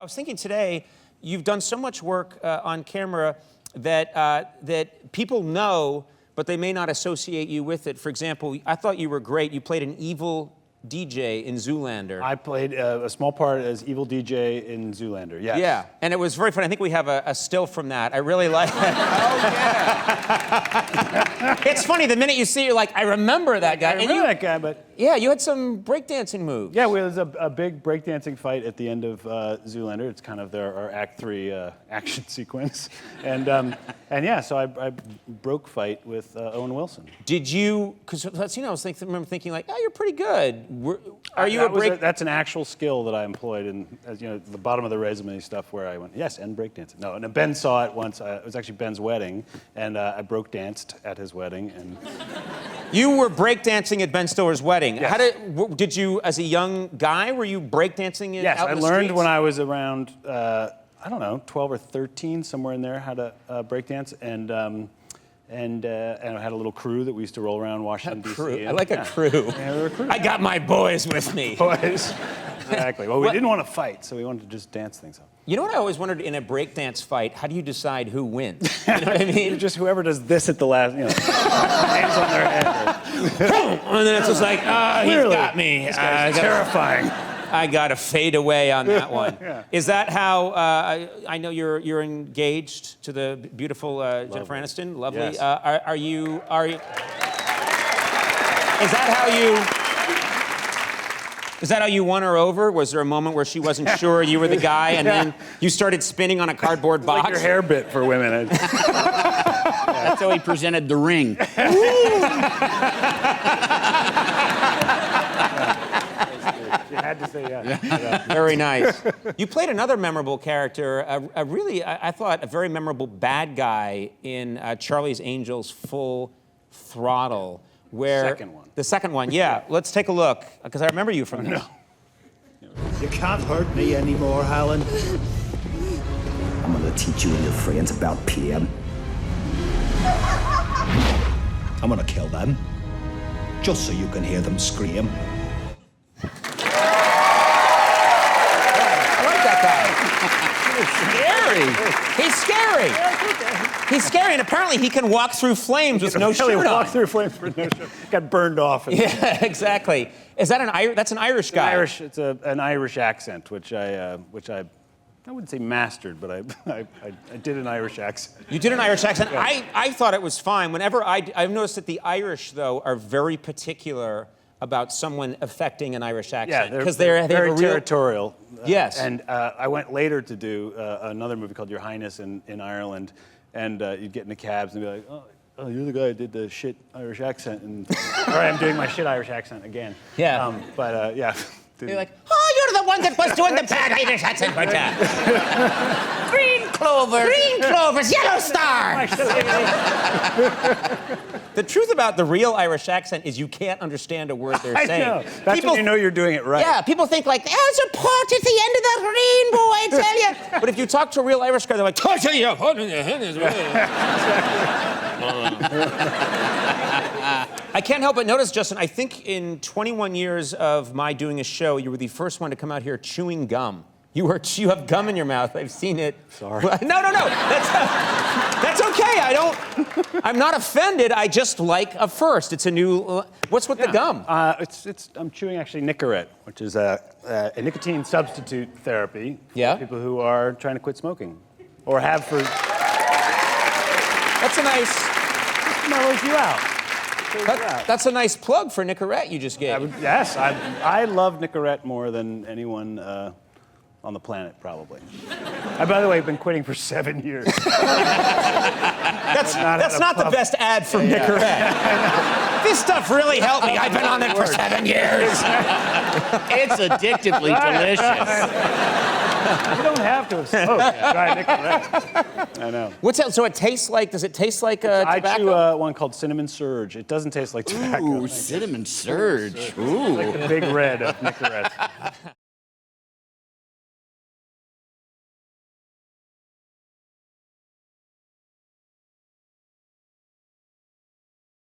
I was thinking today, you've done so much work on camera that that people know, but they may not associate you with it. For example, I thought you were great. You played an evil DJ in Zoolander. I played a small part as evil DJ in Zoolander, yes. Yeah, and it was very fun. I think we have a still from that. I really like it. Oh, yeah. It's funny, the minute you see it, you're like, I remember that guy. I remember that guy, but... Yeah, you had some breakdancing moves. Yeah, there was a big breakdancing fight at the end of Zoolander. It's kind of our Act 3 action sequence. And yeah, so I broke fight with Owen Wilson. Did you, because I was remember thinking like, oh, you're pretty good. Are you that's an actual skill that I employed in, as the bottom of the resume stuff where I went, yes, and breakdancing. No, and Ben saw it once. It was actually Ben's wedding, and I broke danced at his wedding. And you were breakdancing at Ben Stiller's wedding. Yes. How did you, as a young guy, were you breakdancing Yes, out in the I learned streets? when I was around, I don't know, 12 or 13, somewhere in there, how to breakdance, and I had a little crew that we used to roll around Washington, D.C. I like a crew. Yeah, we were a crew. I got my boys with me. Boys. Exactly. Well, we didn't want to fight, so we wanted to just dance things up. You know what I always wondered in a breakdance fight? How do you decide who wins? You know what I mean? Just whoever does this at the last, hands on their head. And then it's just like, he's got me. This guy's terrifying. I got to fade away on that one. Yeah. Is that how, I know you're engaged to the beautiful Jennifer Aniston? Lovely. Yes. Is that how you won her over? Was there a moment where she wasn't sure you were the guy, and then you started spinning on a cardboard box? Like your hair bit for women. That's how he presented the ring. You had to say yes. Yeah. Very nice. You played another memorable character, I thought, a very memorable bad guy in Charlie's Angels Full Throttle. Second one. The second one, yeah. Let's take a look, because I remember you from this. You can't hurt me anymore, Alan. I'm gonna teach you and your friends about PM. I'm gonna kill them, just so you can hear them scream. I like that guy. He's scary. He's scary. He's scary, and apparently he can walk through flames with no shirt on. Walk through flames with no shirt. Got burned off. Yeah, exactly. Is that that's an Irish guy? It's an Irish accent, which I wouldn't say mastered, but I did an Irish accent. You did an Irish accent. Yeah. I thought it was fine. Whenever I've noticed that the Irish, though, are very particular about someone affecting an Irish accent. Yeah, because they're very real... territorial. Yes. And I went later to do another movie called Your Highness in Ireland, and you'd get in the cabs and be like, oh, you're the guy who did the shit Irish accent, and all right, I'm doing my shit Irish accent again. Yeah. Yeah. You're like, oh, you're the one that was doing the bad Irish accent. Green clover. Green clovers, yellow star. The truth about the real Irish accent is you can't understand a word they're saying. I know. That's when you know you're doing it right. Yeah, people think like, there's a pot at the end of the rainbow, I tell you. But if you talk to a real Irish guy, they're like, I can't help but notice, Justin, I think in 21 years of my doing a show, you were the first one to come out here chewing gum. You have gum in your mouth. I've seen it. Sorry. No. That's okay. I'm not offended. I just like a first. It's a new, what's with the gum? I'm chewing actually Nicorette, which is a nicotine substitute therapy for people who are trying to quit smoking or have for... That's a nice... Just mellows you out. That's a nice plug for Nicorette you just gave. Yes, I love Nicorette more than anyone on the planet, probably. I, by the way, have been quitting for 7 years. That's not the best ad from Nicorette. This stuff really helped me. I've been on it for 7 years. It's addictively delicious. You don't have to have smoked. Try Nicorette. I know. What's that? So it tastes like, does it taste like tobacco? I chew one called Cinnamon Surge. It doesn't taste like tobacco. Ooh, cinnamon surge. Ooh. Like the big red of Nicorette.